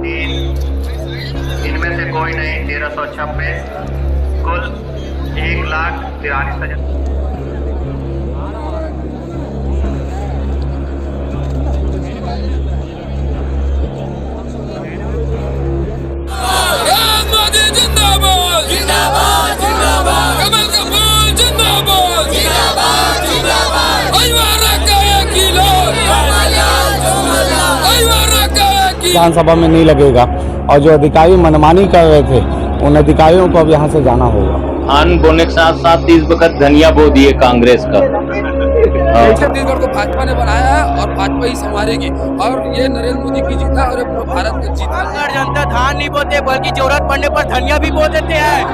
3, इनमें से कोई नहीं। 1326, कुल 1,43,000। विधानसभा में नहीं लगेगा और जो अधिकारी मनमानी कर रहे थे उन अधिकारियों को अब यहाँ से जाना होगा। धान बोने के साथ साथ 30 बखत धनिया बो दिए कांग्रेस का। छत्तीसगढ़ को भाजपा ने बनाया है और भाजपा ही संभालेगी और ये नरेंद्र मोदी की जीत है और ये पूरा भारत का जीत है। जनता धान नहीं बोते बल्कि जरूरत पड़ने पर धनिया भी बो देते हैं।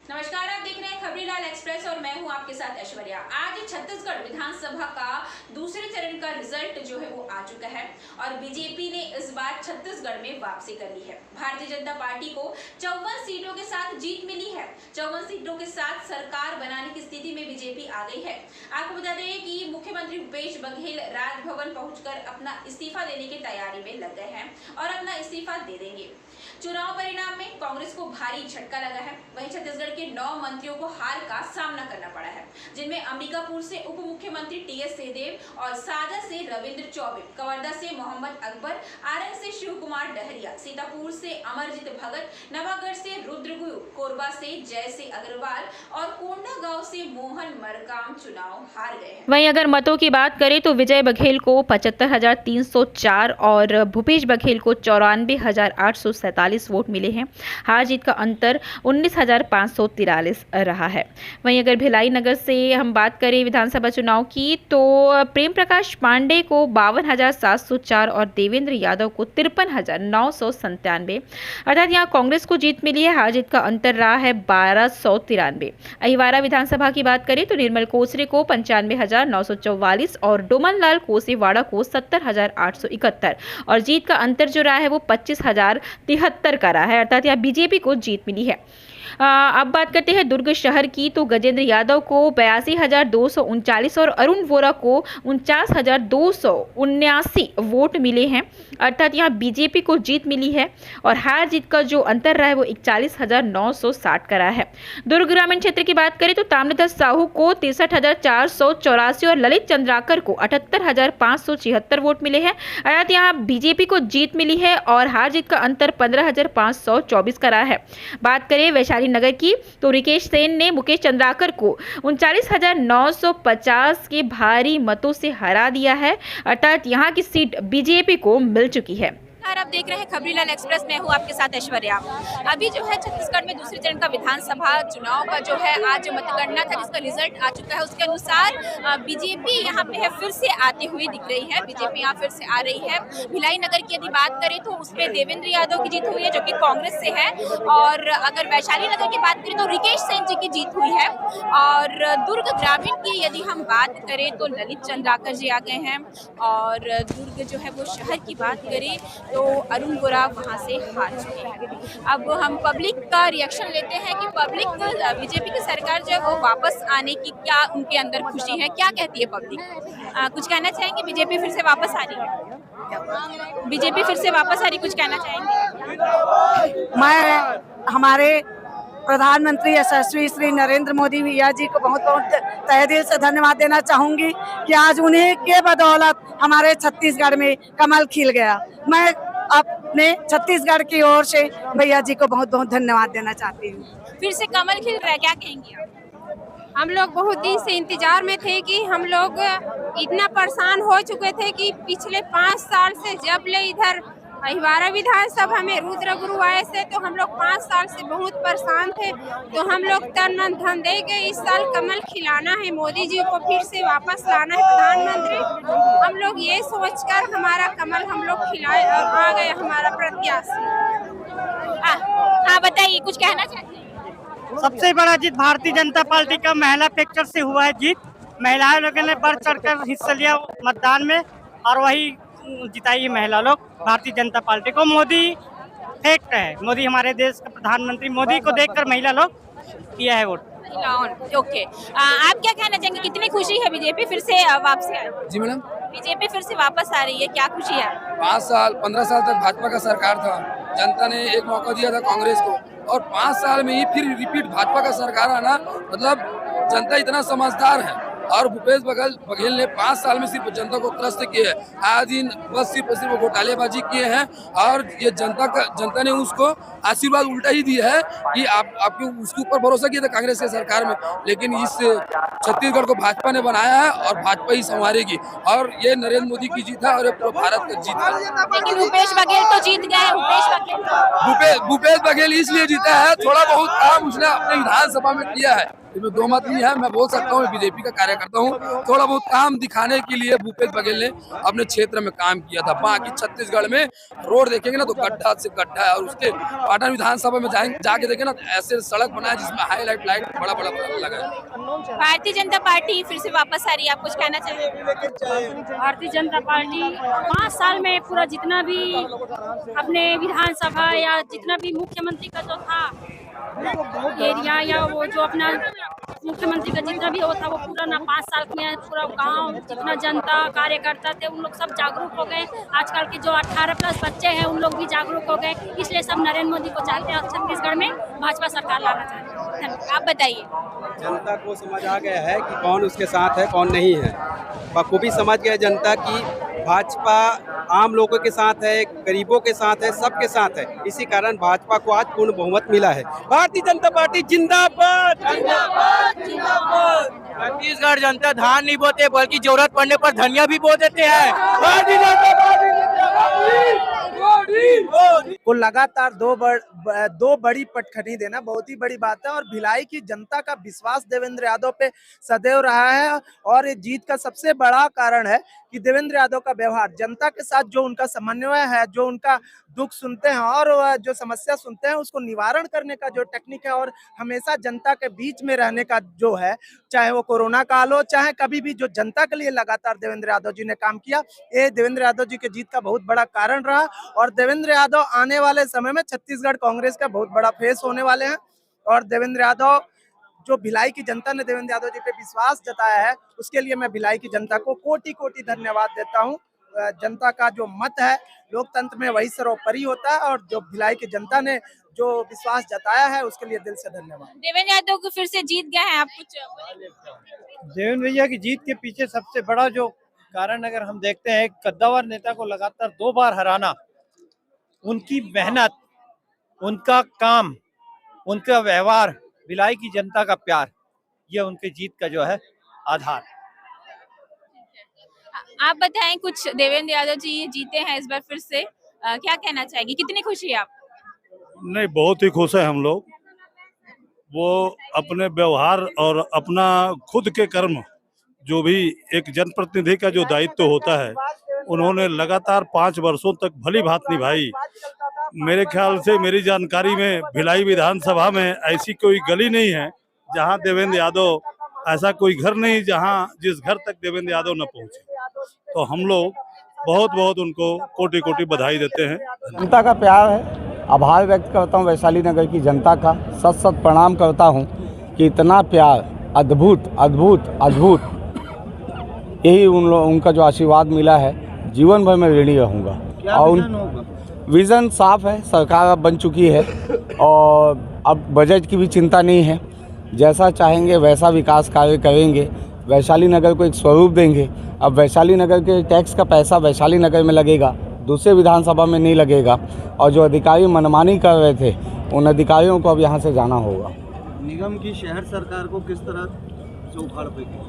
नमस्कार, आप देख रहे हैं खबरीलाल एक्सप्रेस और मैं हूं आपके साथ ऐश्वर्या। आज छत्तीसगढ़ विधानसभा का दूसरे चरण का रिजल्ट जो है वो आ चुका है और बीजेपी ने इस बार छत्तीसगढ़ में वापसी कर ली है। भारतीय जनता पार्टी को 54 सीटों के साथ जीत मिली है। 54 सीटों के साथ सरकार बनाने की स्थिति में बीजेपी आ गई है। आपको बता दें कि मुख्यमंत्री भूपेश बघेल राजभवन पहुंचकर अपना इस्तीफा देने की तैयारी में लग गए हैं और अपना इस्तीफा दे देंगे। चुनाव परिणाम में कांग्रेस को भारी झटका लगा है। वहीं छत्तीसगढ़ के 9 मंत्रियों को हार का सामना करना पड़ा है, जिनमें अंबिकापुर से उप मुख्यमंत्री टीएस सिंहदेव और साजा से रविंद्र चौबे, कवर्धा से मोहम्मद अकबर, आरंग से शिव कुमार डहरिया, सीतापुर से अमरजीत भगत, नवागढ़ से रुद्र गुरु, कोरबा से जय से अग्रवाल और कोंडागांव से मोहन मरकाम चुनाव हार गए हैं। वहीं अगर मतों की बात करें तो विजय बघेल को 75,304 और भूपेश बघेल को 94,847 वोट मिले हैं। हार जीत का अंतर 19,543 रहा है। वहीं अगर भिलाई नगर से हम बात करें विधानसभा चुनाव की तो प्रेम प्रकाश पांडे को 52,704 और देवेंद्र यादव को 53,997, अर्थात यहाँ कांग्रेस को जीत मिली है। हार जीत का अंतर रहा है 1,293। अहिवारा विधानसभा की बात करें तो निर्मल कोसरे को 95,944 और डोमन लाल कोसेवाड़ा को 70,871 और जीत का अंतर जो रहा है वो 25,073 का रहा है, अर्थात यहाँ बीजेपी को जीत मिली है। अब बात करते हैं दुर्ग शहर की तो गजेंद्र यादव को 82,239 और अरुण वोरा को 49,279 वोट मिले हैं, अर्थात यहाँ बीजेपी को जीत मिली है और हार जीत का जो अंतर रहा है वो 41,960 का रहा है। दुर्ग ग्रामीण क्षेत्र की बात करें तो ताम्रध्वज साहू को 63,484 और ललित चंद्राकर को 78,576 वोट मिले हैं, अर्थात यहाँ बीजेपी को जीत मिली है और हार जीत का अंतर 15,524 का रहा है। बात करें वैशाली नगर की तो रिकेश सेन ने मुकेश चंद्राकर को 39,950 के भारी मतों से हरा दिया है, अर्थात यहाँ की सीट बीजेपी को मिल चुकी है। आप देख रहे हैं खबरीलाल एक्सप्रेस, मैं हूं आपके साथ ऐश्वर्या। अभी जो है छत्तीसगढ़ में दूसरे चरण का विधानसभा चुनाव का जो है आज मतगणना था जिसका रिजल्ट आ चुका है। उसके अनुसार बीजेपी यहां पे है फिर से आती हुई दिख रही है। बीजेपी यहां फिर से आ रही है। भिलाई नगर की यदि बात करें तो उसमें देवेंद्र यादव की जीत हुई है जो कि कांग्रेस से है और अगर वैशाली नगर की बात करें तो रिकेश सेन जी की जीत हुई है और दुर्ग ग्रामीण की यदि हम बात करें तो ललित चंद्राकर जी आ गए हैं और दुर्ग जो है वो शहर की बात करें तो अरुण गोरा वहाँ से हार चुके हैं। अब हम पब्लिक का रिएक्शन लेते हैं कि पब्लिक बीजेपी की सरकार जो है वो वापस आने की क्या उनके अंदर खुशी है, क्या कहती है पब्लिक? कुछ कहना चाहेंगे? बीजेपी फिर से वापस आ रही है, बीजेपी फिर से वापस आ रही, कुछ कहना चाहेंगे? मैं हमारे प्रधानमंत्री यशस्वी श्री नरेंद्र मोदी भैया जी को बहुत बहुत तहे दिल से धन्यवाद देना चाहूंगी कि आज उन्हीं के बदौलत हमारे छत्तीसगढ़ में कमल खिल गया। मैं अपने छत्तीसगढ़ की ओर से भैया जी को बहुत बहुत धन्यवाद देना चाहती हूँ। फिर से कमल खिल रहा है, क्या कहेंगे आप? हम लोग बहुत दिन से इंतजार में थे कि हम लोग इतना परेशान हो चुके थे कि पिछले 5 साल से जब ले इधर अहिवारा विधानसभा में रुद्र गुरु आए से तो हम लोग 5 साल से बहुत परेशान थे। तो हम लोग तन मन धन दे गए, इस साल कमल खिलाना है, मोदी जी को फिर से वापस लाना है प्रधानमंत्री। हम लोग ये सोचकर हमारा कमल हम लोग खिलाए और आ गए हमारा प्रत्याशी। हाँ बताइए, कुछ कहना चाहते हैं? सबसे बड़ा जीत भारतीय जनता पार्टी का महिला फैक्टर से हुआ है जीत। महिलाएं लोगों ने बढ़ चढ़कर हिस्सा लिया मतदान में और वही जिताई महिला लोग भारतीय जनता पार्टी को। मोदी फैक्ट है। मोदी हमारे देश का प्रधानमंत्री, मोदी को देखकर महिला लोग किया है वोट। ओके, आप क्या कहना चाहेंगे, कितनी खुशी है बीजेपी फिर से वापसी आई? जी मैडम, बीजेपी फिर से वापस आ रही है, क्या खुशी है? 5 साल 15 साल तक भाजपा का सरकार था, जनता ने एक मौका दिया था कांग्रेस को, और 5 साल में ही फिर रिपीट भाजपा का सरकार आना, मतलब जनता इतना समझदार है। और भूपेश बघेल ने 5 साल में सिर्फ जनता को त्रस्त किए है, आज इन बस सिर्फ घोटालेबाजी किए हैं, और ये जनता ने उसको आशीर्वाद उल्टा ही दिया है कि आपके उसके ऊपर भरोसा किया था कांग्रेस के सरकार में, लेकिन इस छत्तीसगढ़ को भाजपा ने बनाया है और भाजपा ही संवारेगी, और ये नरेंद्र मोदी की जीत है और ये पूरा भारत का जीत है। लेकिन भूपेश बघेल तो जीत गए हैं। भूपेश बघेल इसलिए जीता है, थोड़ा बहुत काम उसने अपने विधानसभा में किया है, इसमें दो मत नहीं है। मैं बोल सकता हूँ, बीजेपी का कार्यकर्ता हूँ, थोड़ा बहुत काम दिखाने के लिए भूपेश बघेल ने अपने क्षेत्र में काम किया था। बाकी छत्तीसगढ़ में रोड देखेंगे ना तो गड्ढा से गड्ढा है, और उसके पाटन विधानसभा में जाके देखें ना तो ऐसे सड़क बनाया जिसमें हाईलाइट लाइट बड़ा लगा है। भारतीय जनता पार्टी फिर से वापस आ रही है, आप कुछ कहना चाहेंगे? भारतीय जनता पार्टी 5 साल में पूरा जितना भी अपने विधानसभा या जितना भी मुख्यमंत्री का जो था एरिया, या वो जो अपना मुख्यमंत्री का जितना भी वो था, वो पूरा ना 5 साल में पूरा गांव जितना जनता कार्यकर्ता थे उन लोग सब जागरूक हो गए। आजकल के जो 18+ बच्चे हैं उन लोग भी जागरूक हो गए, इसलिए सब नरेंद्र मोदी को चाहते हैं और छत्तीसगढ़ में भाजपा सरकार लाना चाहते हैं। आप बताइए। जनता को समझ आ गया है कि कौन उसके साथ है कौन नहीं है, बखूबी समझ गया जनता की भाजपा आम लोगों के साथ है, गरीबों के साथ है, सबके साथ है। इसी कारण भाजपा को आज पूर्ण बहुमत मिला है। भारतीय जनता पार्टी जिंदाबाद जिंदाबाद जिंदाबाद। छत्तीसगढ़ जनता धान नहीं बोते बल्कि जरूरत पड़ने पर धनिया भी बो देते हैं। भारतीय जनता पार्टी को लगातार दो बड़ी पटखनी देना बहुत ही बड़ी बात है, और भिलाई की जनता का विश्वास देवेंद्र यादव पे सदैव रहा है, और ये जीत का सबसे बड़ा कारण है कि देवेंद्र यादव का व्यवहार जनता के साथ, जो उनका समन्वय है, जो उनका दुख सुनते हैं और जो समस्या सुनते हैं उसको निवारण करने का जो टेक्निक है, और हमेशा जनता के बीच में रहने का जो है, चाहे वो कोरोना काल हो चाहे कभी भी, जो जनता के लिए लगातार देवेंद्र यादव जी ने काम किया, ये देवेंद्र यादव जी के जीत का बहुत बड़ा कारण रहा। और देवेंद्र यादव आने वाले समय में छत्तीसगढ़ कांग्रेस का बहुत बड़ा फेस होने वाले हैं, और देवेंद्र यादव, जो भिलाई की जनता ने देवेंद्र यादव जी पे विश्वास जताया है, उसके लिए मैं भिलाई की जनता को कोटि कोटि धन्यवाद देता हूं। जनता का जो मत है लोकतंत्र में वही सर्वोपरि होता है, और जो भिलाई की जनता ने जो विश्वास जताया है उसके लिए दिल से धन्यवाद। देवेंद्र यादव को फिर से जीत गए हैं, आप कुछ? देवेंद्र भैया की जीत के पीछे सबसे बड़ा जो कारण अगर हम देखते हैं, कद्दावर नेता को लगातार 2 बार हराना, उनकी मेहनत, उनका काम, उनका व्यवहार, भिलाई की जनता का प्यार, ये उनके जीत का जो है आधार। आप बताएं कुछ, देवेंद्र यादव जी जीते हैं इस बार फिर से, क्या कहना चाहेंगे, कितनी खुशी है आप? नहीं, बहुत ही खुश है हम लोग। वो अपने व्यवहार और अपना खुद के कर्म, जो भी एक जनप्रतिनिधि का जो दायित्व होता है, उन्होंने लगातार 5 वर्षों तक भली भांति निभाई। मेरे ख्याल से, मेरी जानकारी में, भिलाई विधानसभा में ऐसी कोई गली नहीं है जहां देवेंद्र यादव, ऐसा कोई घर नहीं जहां जिस घर तक देवेंद्र यादव न पहुंचे। तो हम लोग बहुत बहुत उनको कोटि कोटि बधाई देते हैं। जनता का प्यार है, आभार व्यक्त करता हूं वैशाली नगर की जनता का, सत प्रणाम करता हूं कि इतना प्यार, अद्भुत अद्भुत अद्भुत, यही उनका जो आशीर्वाद मिला है, जीवन भर में ऋणी रहूँगा। और विज़न साफ है, सरकार अब बन चुकी है, और अब बजट की भी चिंता नहीं है। जैसा चाहेंगे वैसा विकास कार्य करेंगे, वैशाली नगर को एक स्वरूप देंगे। अब वैशाली नगर के टैक्स का पैसा वैशाली नगर में लगेगा, दूसरे विधानसभा में नहीं लगेगा, और जो अधिकारी मनमानी कर रहे थे उन अधिकारियों को अब यहाँ से जाना होगा। निगम की शहर सरकार को किस तरह से उखाड़ फेंकी?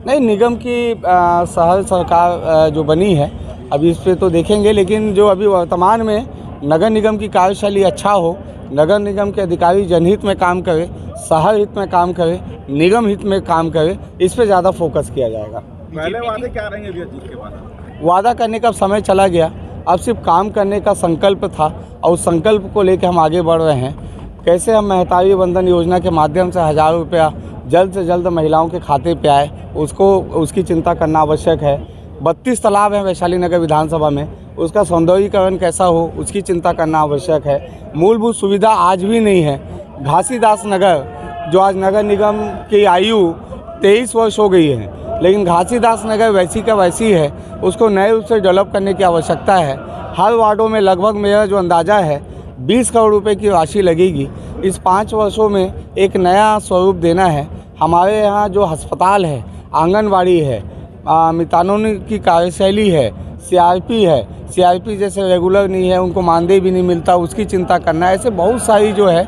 नहीं, निगम की शहर सरकार जो बनी है, अभी इस पे तो देखेंगे, लेकिन जो अभी वर्तमान में नगर निगम की कार्यशैली अच्छा हो, नगर निगम के अधिकारी जनहित में काम करे, शहर हित में काम करे, निगम हित में काम करे, इस पे ज़्यादा फोकस किया जाएगा। पहले वादे क्या रहेंगे भैया जीत के बाद? वादा करने का समय चला गया, अब सिर्फ काम करने का संकल्प था, और उस संकल्प को लेकर हम आगे बढ़ रहे हैं। कैसे हम महतारी बंधन योजना के माध्यम से 1000 रुपया जल्द से जल्द महिलाओं के खाते पे आए, उसकी चिंता करना आवश्यक है। 32 तालाब हैं वैशाली नगर विधानसभा में, उसका सौंदर्यीकरण कैसा हो उसकी चिंता करना आवश्यक है। मूलभूत सुविधा आज भी नहीं है। घासीदास नगर जो आज नगर निगम की आयु 23 वर्ष हो गई है, लेकिन घासीदास नगर वैसी का वैसी है, उसको नए रूप से डेवलप करने की आवश्यकता है। हर वार्डों में लगभग मेरा जो अंदाज़ा है 20 करोड़ रुपए की राशि लगेगी। इस 5 वर्षों में एक नया स्वरूप देना है। हमारे यहाँ जो अस्पताल है, आंगनवाड़ी है, मितानों की कार्यशैली है, सीआरपी जैसे रेगुलर नहीं है, उनको मानदेय भी नहीं मिलता, उसकी चिंता करना है। ऐसे बहुत सारी जो है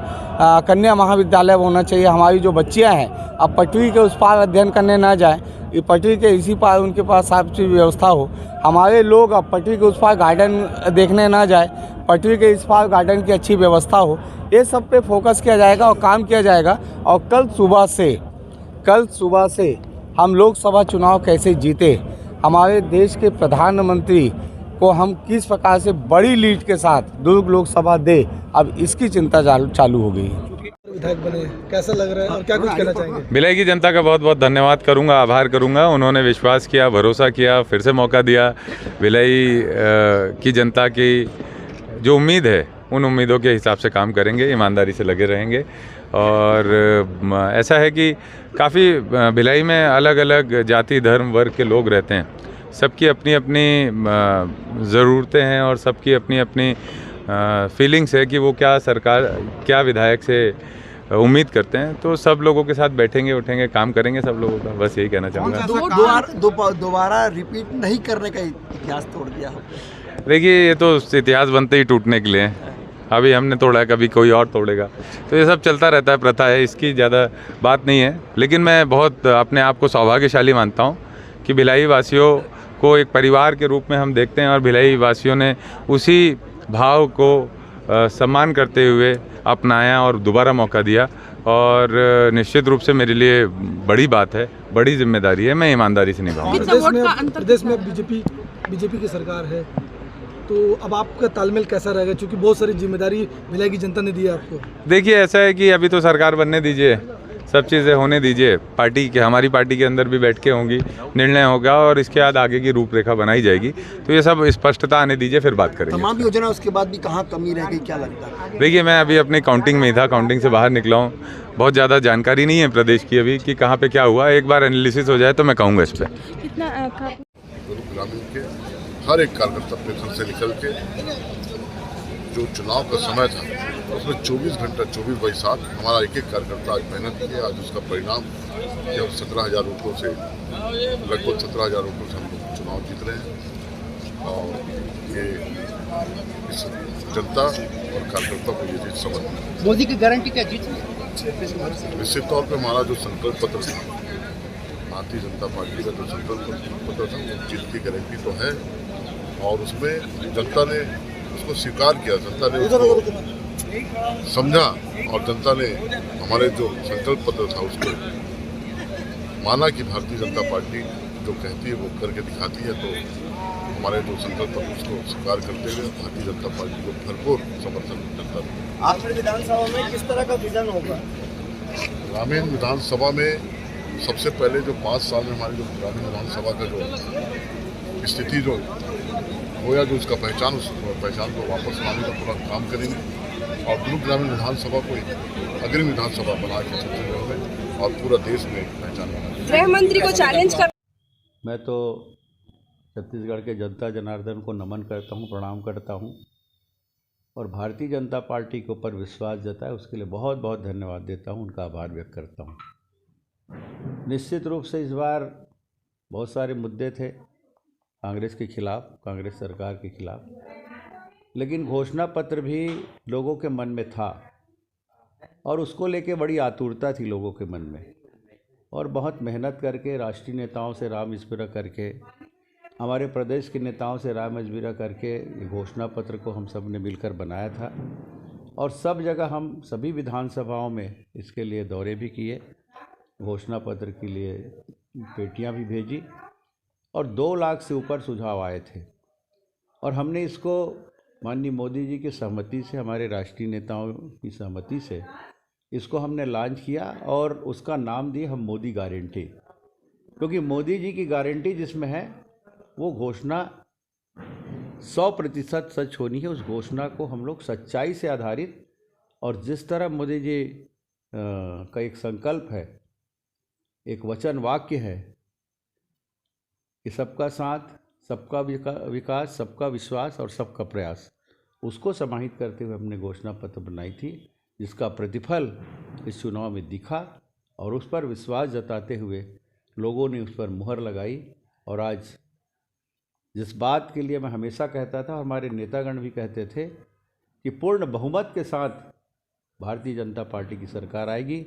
कन्या महाविद्यालय होना चाहिए। हमारी जो बच्चियां हैं अब पटरी के उस पार अध्ययन करने ना जाएं, ये पटरी के इसी पार उनके पास साफ सुथरी व्यवस्था हो। हमारे लोग अब पटरी के उस पार गार्डन देखने ना जाए, पटरी के इस पार गार्डन की अच्छी व्यवस्था हो। ये सब पे फोकस किया जाएगा और काम किया जाएगा। और कल सुबह से हम लोकसभा चुनाव कैसे जीते, हमारे देश के प्रधानमंत्री को हम किस प्रकार से बड़ी लीड के साथ दुर्ग लोकसभा दे, अब इसकी चिंता चालू हो गई है। विधायक बने, कैसा लग रहा है और क्या कुछ कहना चाहेंगे? भिलाई की जनता का बहुत बहुत धन्यवाद करूंगा, आभार करूंगा। उन्होंने विश्वास किया, भरोसा किया, फिर से मौका दिया। भिलाई की जनता की जो उम्मीद है उन उम्मीदों के हिसाब से काम करेंगे, ईमानदारी से लगे रहेंगे। और ऐसा है कि काफ़ी भिलाई में अलग अलग जाति धर्म वर्ग के लोग रहते हैं। सबकी अपनी अपनी ज़रूरतें हैं और सबकी अपनी अपनी फीलिंग्स है कि वो क्या विधायक से उम्मीद करते हैं। तो सब लोगों के साथ बैठेंगे, उठेंगे, काम करेंगे सब लोगों का, बस यही कहना चाहूँगा। दोबारा रिपीट नहीं करने का इतिहास तोड़ दिया। देखिए, ये तो इतिहास बनते ही टूटने के लिए है। अभी हमने तोड़ा है, कभी कोई और तोड़ेगा, तो ये सब चलता रहता है, प्रथा है, इसकी ज़्यादा बात नहीं है। लेकिन मैं बहुत अपने आप को सौभाग्यशाली मानता हूँ कि भिलाई वासियों को एक परिवार के रूप में हम देखते हैं और भिलाई वासियों ने उसी भाव को सम्मान करते हुए अपनाया और दोबारा मौका दिया। और निश्चित रूप से मेरे लिए बड़ी बात है, बड़ी जिम्मेदारी है, मैं ईमानदारी से निभाऊंगा। प्रदेश में बीजेपी की सरकार है, तो अब आपका तालमेल कैसा रहेगा, क्योंकि बहुत सारी जिम्मेदारी भिलाई की जनता ने दी है आपको? देखिए, ऐसा है कि अभी तो सरकार बनने दीजिए, सब चीज़ें होने दीजिए। हमारी पार्टी के अंदर भी बैठ के होंगी, निर्णय होगा और इसके बाद आगे की रूपरेखा बनाई जाएगी। तो ये सब स्पष्टता आने दीजिए, फिर बात करेंगे। तमाम योजना उसके बाद भी कहाँ कमी रह गई, क्या लगता है? देखिए, मैं अभी अपनी काउंटिंग में ही था, काउंटिंग से बाहर निकला हूँ। बहुत ज़्यादा जानकारी नहीं है प्रदेश की अभी कि कहाँ पे क्या हुआ। एक बार एनालिसिस हो जाए तो मैं कहूँगा इस पर। ग्रामीण के हर एक कार्यकर्ता अपने घर से निकल के जो चुनाव का समय था उसमें 24 घंटा 24/7 हमारा एक कार्यकर्ता आज मेहनत किया। आज उसका परिणाम कि हम 17,000 वोटों से लगभग 17,000 वोटों से हम लोग चुनाव जीत रहे हैं। और ये इस जनता और कार्यकर्ता को ये चीज समझ में मोदी की गारंटी क्या जीत? निश्चित तौर पर हमारा जो संकल्प पत्र था, भारतीय जनता पार्टी का जो संकल्प पत्र था, वो जीत की गारंटी तो है। और उसमें जनता ने उसको स्वीकार किया, जनता ने उसको समझा और जनता ने हमारे जो संकल्प पत्र था उसको माना कि भारतीय जनता पार्टी जो कहती है वो करके दिखाती है। तो हमारे जो संकल्प पत्र उसको स्वीकार करते हुए भारतीय जनता पार्टी को भरपूर समर्थन जनता ने। आपकी विधानसभा में किस तरह का विजन होगा? ग्रामीण विधानसभा में सबसे पहले जो 5 साल में हमारी जो ग्रामीण विधानसभा का जो स्थिति जो होया, जो उसका पहचान को वापस लाने का पूरा काम करेंगे और दुर्ग ग्रामीण विधानसभा को एक अग्रणी विधानसभा बना के छत्तीसगढ़ में और पूरा देश में पहचान बनाएंगे। गृह मंत्री को चैलेंज कर मैं तो छत्तीसगढ़ के जनता जनार्दन को नमन करता हूँ, प्रणाम करता हूँ और भारतीय जनता पार्टी के ऊपर विश्वास जताया उसके लिए बहुत बहुत धन्यवाद देता हूँ, उनका आभार व्यक्त करता हूँ। निश्चित रूप से इस बार बहुत सारे मुद्दे थे कांग्रेस के खिलाफ, कांग्रेस सरकार के खिलाफ, लेकिन घोषणा पत्र भी लोगों के मन में था और उसको लेके बड़ी आतुरता थी लोगों के मन में। और बहुत मेहनत करके राष्ट्रीय नेताओं से राय मशविरा करके, हमारे प्रदेश के नेताओं से राय मशविरा करके घोषणा पत्र को हम सब ने मिलकर बनाया था और सब जगह हम सभी विधानसभाओं में इसके लिए दौरे भी किए, घोषणा पत्र के लिए पेटियां भी भेजी और 2 लाख से ऊपर सुझाव आए थे और हमने इसको माननीय मोदी जी की सहमति से, हमारे राष्ट्रीय नेताओं की सहमति से इसको हमने लॉन्च किया और उसका नाम दिए हम मोदी गारंटी, क्योंकि मोदी जी की गारंटी जिसमें है वो घोषणा 100% सच होनी है। उस घोषणा को हम लोग सच्चाई से आधारित और जिस तरह मोदी जी का एक संकल्प है, एक वचन वाक्य है कि सबका साथ, सबका विकास, सबका विश्वास और सबका प्रयास, उसको समाहित करते हुए हमने घोषणा पत्र बनाई थी, जिसका प्रतिफल इस चुनाव में दिखा और उस पर विश्वास जताते हुए लोगों ने उस पर मुहर लगाई। और आज जिस बात के लिए मैं हमेशा कहता था, हमारे नेतागण भी कहते थे कि पूर्ण बहुमत के साथ भारतीय जनता पार्टी की सरकार आएगी।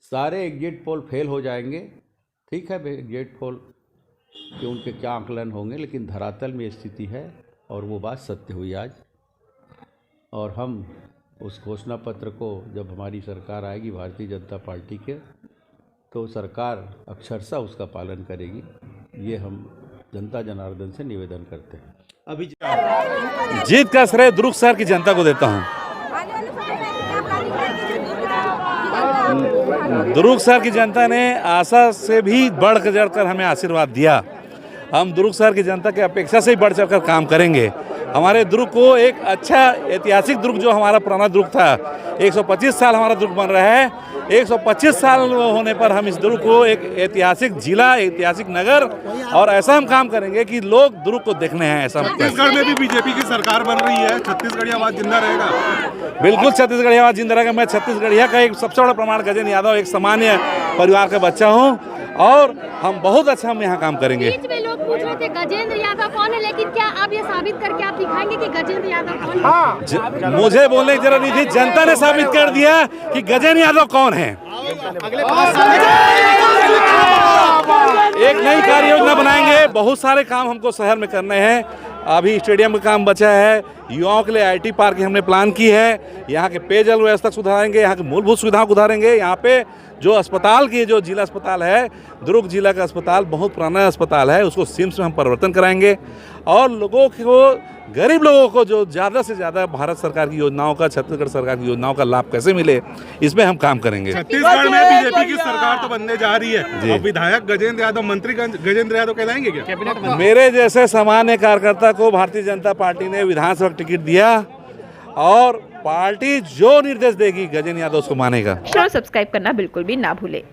सारे एग्जिट पोल फेल हो जाएंगे, ठीक है, एग्जिट पोल कि उनके क्या आकलन होंगे, लेकिन धरातल में स्थिति है और वो बात सत्य हुई आज। और हम उस घोषणा पत्र को जब हमारी सरकार आएगी भारतीय जनता पार्टी के, तो सरकार अक्षरशः उसका पालन करेगी। ये हम जनता जनार्दन से निवेदन करते हैं। अभी जीत का श्रेय दुर्ग शहर की जनता को देता हूँ। दुर्ग शहर की जनता ने आशा से भी बढ़ चढ़कर हमें आशीर्वाद दिया। हम दुर्ग शहर की जनता के अपेक्षा से ही बढ़ चढ़कर काम करेंगे। हमारे दुर्ग को एक अच्छा ऐतिहासिक दुर्ग, जो हमारा पुराना दुर्ग था, 125 साल हमारा दुर्ग बन रहा है। 125 साल होने पर हम इस दुर्ग को एक ऐतिहासिक जिला, ऐतिहासिक नगर, और ऐसा हम काम करेंगे कि लोग दुर्ग को देखने हैं। ऐसा छत्तीसगढ़ में भी बीजेपी की सरकार बन रही है, छत्तीसगढ़ी आवाज जिंदा रहेगा। बिल्कुल छत्तीसगढ़ी आवाज जिंदा रहेगा। मैं छत्तीसगढ़िया का एक सबसे बड़ा प्रमाण गजेंद्र यादव, एक सामान्य परिवार का बच्चा हूँ और हम बहुत अच्छा हम यहाँ काम करेंगे। बीच में लोग पूछ रहे थे गजेंद्र यादव कौन है, लेकिन क्या आप ये साबित करके आप दिखाएंगे कि गजेंद्र यादव कौन है? मुझे बोलने की जरूरत नहीं थी, जनता ने साबित कर दिया कि गजेंद्र यादव कौन है। एक नई कार्य योजना बनाएंगे। बहुत सारे काम हमको शहर में करने हैं। अभी स्टेडियम का काम बचा है, युवाओं के लिए IT पार्क हमने प्लान की है। यहाँ के पेयजल व्यवस्था सुधारेंगे, यहाँ की मूलभूत सुविधाओं को सुधारेंगे। यहाँ पे जो अस्पताल की, जो जिला अस्पताल है, दुर्ग जिला का अस्पताल बहुत पुराना अस्पताल है, उसको सिम्स में हम परिवर्तन कराएंगे और लोगों को, गरीब लोगों को जो ज़्यादा से ज़्यादा भारत सरकार की योजनाओं का, छत्तीसगढ़ सरकार की योजनाओं का लाभ कैसे मिले, इसमें हम काम करेंगे। छत्तीसगढ़ में बीजेपी की सरकार तो बनने जा रही है, और विधायक गजेंद्र यादव, मंत्री गजेंद्र यादव कहलाएंगे क्या? मेरे जैसे सामान्य कार्यकर्ता को भारतीय जनता पार्टी ने विधानसभा टिकट दिया और पार्टी जो निर्देश देगी गजेंद्र यादव उसको मानेगा। सब्सक्राइब करना बिल्कुल भी ना भूले।